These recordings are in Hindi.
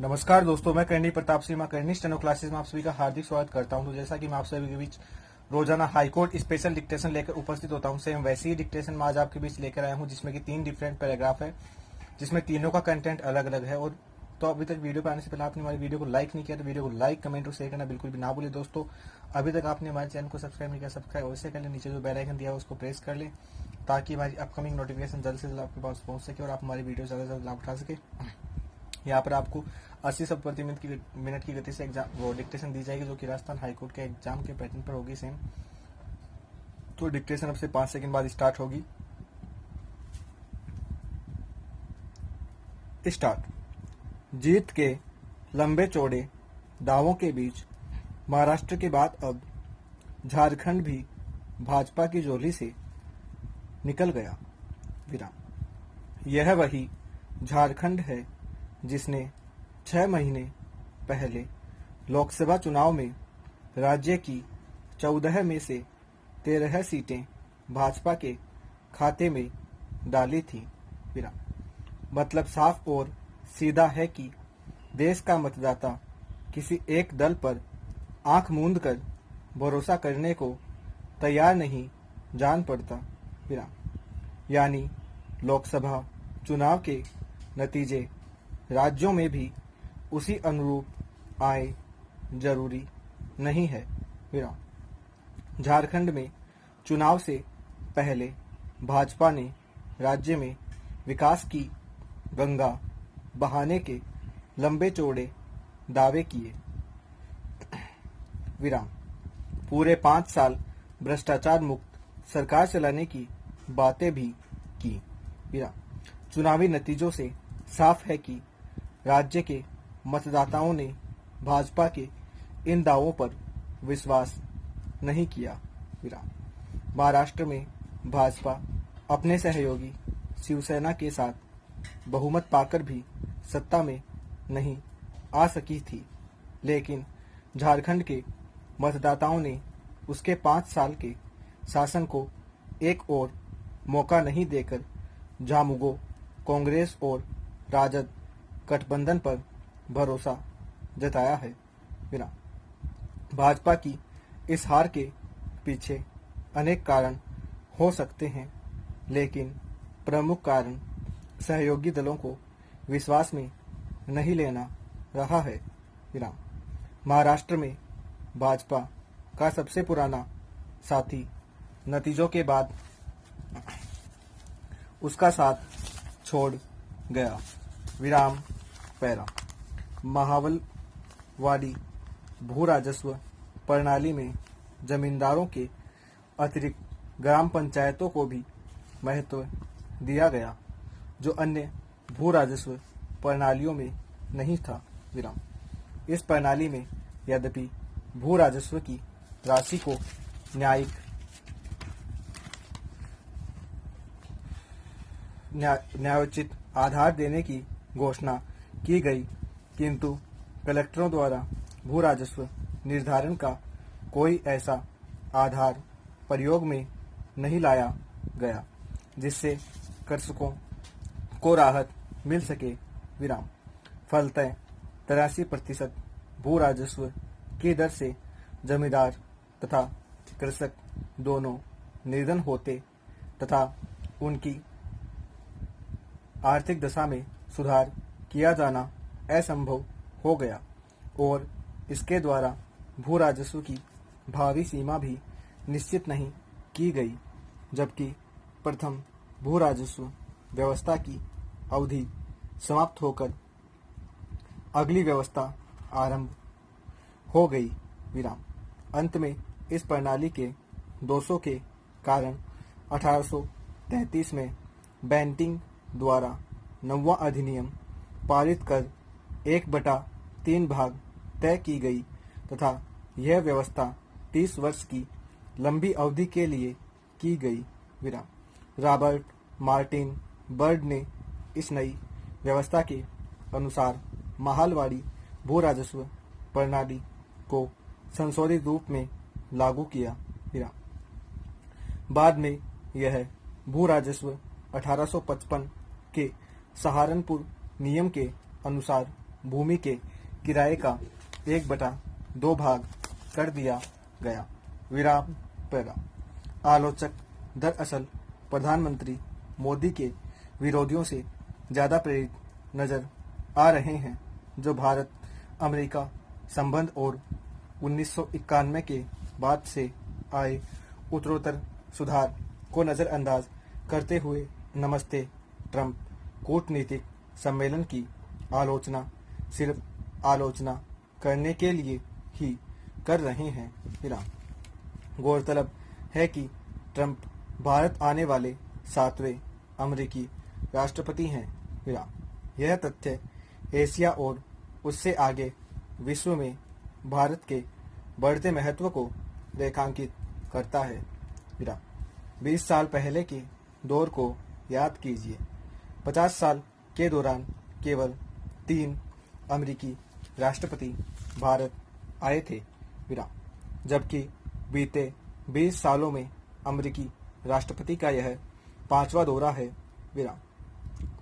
नमस्कार दोस्तों, मैं करणी प्रताप सिंह करणी स्टेनो क्लासेस में आप सभी का हार्दिक स्वागत करता हूं। तो जैसा कि मैं आप सभी के बीच रोजाना हाईकोर्ट स्पेशल डिक्टेशन लेकर उपस्थित होता हूं, सेम वैसी ही डिक्टेशन मैं आज आपके बीच लेकर आया हूं, जिसमें कि 3 डिफरेंट पैराग्राफ है, जिसमें तीनों का कंटेंट अलग अलग है। और तो अभी तक वीडियो पर आने से पहले आपने हमारी वीडियो को लाइक नहीं किया तो वीडियो को लाइक, कमेंट और शेयर करना बिल्कुल भी ना भूले। दोस्तों, अभी तक आपने हमारे चैनल को सब्सक्राइब नहीं किया, सब्सक्राइब अवश्य कर ले। नीचे जो बेल आइकन दिया है उसको प्रेस कर ले, ताकि हमारी अपकमिंग नोटिफिकेशन जल्द से जल्द आपके पास पहुंच सके और आप हमारी वीडियो ज़्यादा से ज़्यादा लाभ उठा सके। यहाँ पर आपको 80 शब्द प्रति मिनट की गति से एग्जाम वो डिक्टेशन दी जाएगी, जो कि राजस्थान हाईकोर्ट के एग्जाम के पैटर्न पर होगी सेम। तो डिक्टेशन अब से 5 सेकंड बाद स्टार्ट होगी। स्टार्ट। जीत के लंबे चौड़े दावों के बीच महाराष्ट्र के बाद अब झारखंड भी भाजपा की झोली से निकल गया। विराम। यह वही झारखंड है जिसने 6 महीने पहले लोकसभा चुनाव में राज्य की 14 में से 13 सीटें भाजपा के खाते में डाली थी। मतलब साफ और सीधा है कि देश का मतदाता किसी एक दल पर आंख मूंद कर भरोसा करने को तैयार नहीं जान पड़ता। यानी लोकसभा चुनाव के नतीजे राज्यों में भी उसी अनुरूप आए जरूरी नहीं है। झारखंड में चुनाव से पहले भाजपा ने राज्य में विकास की गंगा बहाने के लंबे चौड़े दावे किए। विराम। पूरे 5 साल भ्रष्टाचार मुक्त सरकार चलाने की बातें भी की। विराम। चुनावी नतीजों से साफ है कि राज्य के मतदाताओं ने भाजपा के इन दावों पर विश्वास नहीं किया। विराम। महाराष्ट्र में भाजपा अपने सहयोगी शिवसेना के साथ बहुमत पाकर भी सत्ता में नहीं आ सकी थी, लेकिन झारखंड के मतदाताओं ने उसके 5 साल के शासन को एक और मौका नहीं देकर झामुमो कांग्रेस और राजद गठबंधन पर भरोसा जताया है। भाजपा की इस हार के पीछे अनेक कारण हो सकते हैं, लेकिन प्रमुख कारण सहयोगी दलों को विश्वास में नहीं लेना रहा है। महाराष्ट्र में भाजपा का सबसे पुराना साथी नतीजों के बाद उसका साथ छोड़ गया। विराम पैरा। महावलवाड़ी भू राजस्व प्रणाली में जमींदारों के अतिरिक्त ग्राम पंचायतों को भी महत्व दिया गया, जो अन्य भू राजस्व प्रणालियों में नहीं था। विराम। इस प्रणाली में यद्यपि भू राजस्व की राशि को न्यायोचित आधार देने की घोषणा की गई, किंतु कलेक्टरों द्वारा भू राजस्व निर्धारण का कोई ऐसा आधार प्रयोग में नहीं लाया गया जिससे कृषकों को राहत मिल सके। विराम। फलतः 83% भू राजस्व की दर से जमींदार तथा कृषक दोनों निर्धन होते तथा उनकी आर्थिक दशा में सुधार किया जाना असंभव हो गया और इसके द्वारा भू राजस्व की भावी सीमा भी निश्चित नहीं की गई, जबकि प्रथम भू राजस्व व्यवस्था की अवधि समाप्त होकर अगली व्यवस्था आरंभ हो गई। विराम। अंत में इस प्रणाली के दोषों के कारण 1833 में बेंटिंक द्वारा 9वां अधिनियम पारित कर 1/3 भाग तय की गई तथा यह व्यवस्था 30 वर्ष की लंबी अवधि के लिए की गई। विराम। रॉबर्ट मार्टिन बर्ड ने इस नई व्यवस्था के अनुसार महालवाड़ी भू राजस्व प्रणाली को संशोधित रूप में लागू किया। बाद में यह भू राजस्व 1855 के सहारनपुर नियम के अनुसार भूमि के किराए का 1/2 भाग कर दिया गया। विराम पैरा। आलोचक दरअसल प्रधानमंत्री मोदी के विरोधियों से ज़्यादा प्रेरित नजर आ रहे हैं, जो भारत अमेरिका संबंध और 1991 के बाद से आए उत्तरोत्तर सुधार को नज़रअंदाज करते हुए नमस्ते ट्रंप कूटनीतिक सम्मेलन की आलोचना सिर्फ आलोचना करने के लिए ही कर रहे हैं। विराम। गौरतलब है कि ट्रंप भारत आने वाले 7वें अमेरिकी राष्ट्रपति हैं। विराम। यह तथ्य एशिया और उससे आगे विश्व में भारत के बढ़ते महत्व को रेखांकित करता है। विराम। 20 साल पहले के दौर को याद कीजिए। 50 साल के दौरान केवल 3 अमेरिकी राष्ट्रपति भारत आए थे। विराम। जबकि बीते 20 सालों में अमेरिकी राष्ट्रपति का यह 5वां दौरा है। विराम।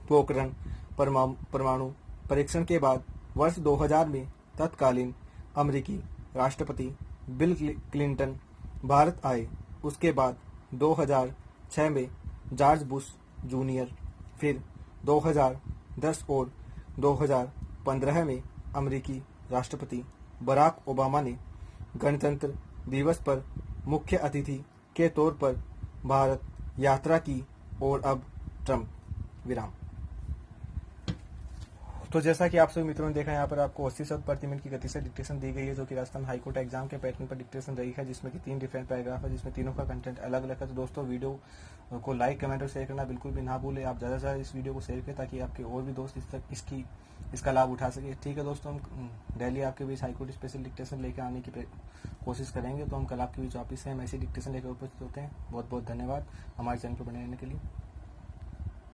पोखरण परमाणु परीक्षण के बाद वर्ष 2000 में तत्कालीन अमेरिकी राष्ट्रपति बिल क्लिंटन भारत आए। उसके बाद 2006 में जॉर्ज बुश जूनियर, फिर 2010 और 2015 में अमेरिकी राष्ट्रपति बराक ओबामा ने गणतंत्र दिवस पर मुख्य अतिथि के तौर पर भारत यात्रा की और अब ट्रंप। विराम। तो जैसा कि आप सभी मित्रों ने देखा, यहाँ पर आपको 80 शब्द प्रति मिनट की गति से डिक्टेशन दी गई है, जो कि राजस्थान हाईकोर्ट एग्जाम के पैटर्न पर डिक्टेशन रही है, जिसमें कि 3 डिफरेंट पैराग्राफ है, जिसमें तीनों का कंटेंट अलग अलग है। तो दोस्तों, वीडियो को लाइक, कमेंट और शेयर करना बिल्कुल भी ना भूलें। आप ज़्यादा से ज़्यादा इस वीडियो को शेयर करें ताकि आपके और भी दोस्त इसका लाभ उठा सके। ठीक है दोस्तों, हम डेली आपके बीच हाईकोर्ट स्पेशल डिक्टेशन लेकर आने की कोशिश करेंगे। तो हम कल आपके बीच वापिस हैं, हम ऐसी डिक्टेशन लेकर उपस्थित होते हैं। बहुत बहुत धन्यवाद हमारे चैनल पर बने रहने के लिए।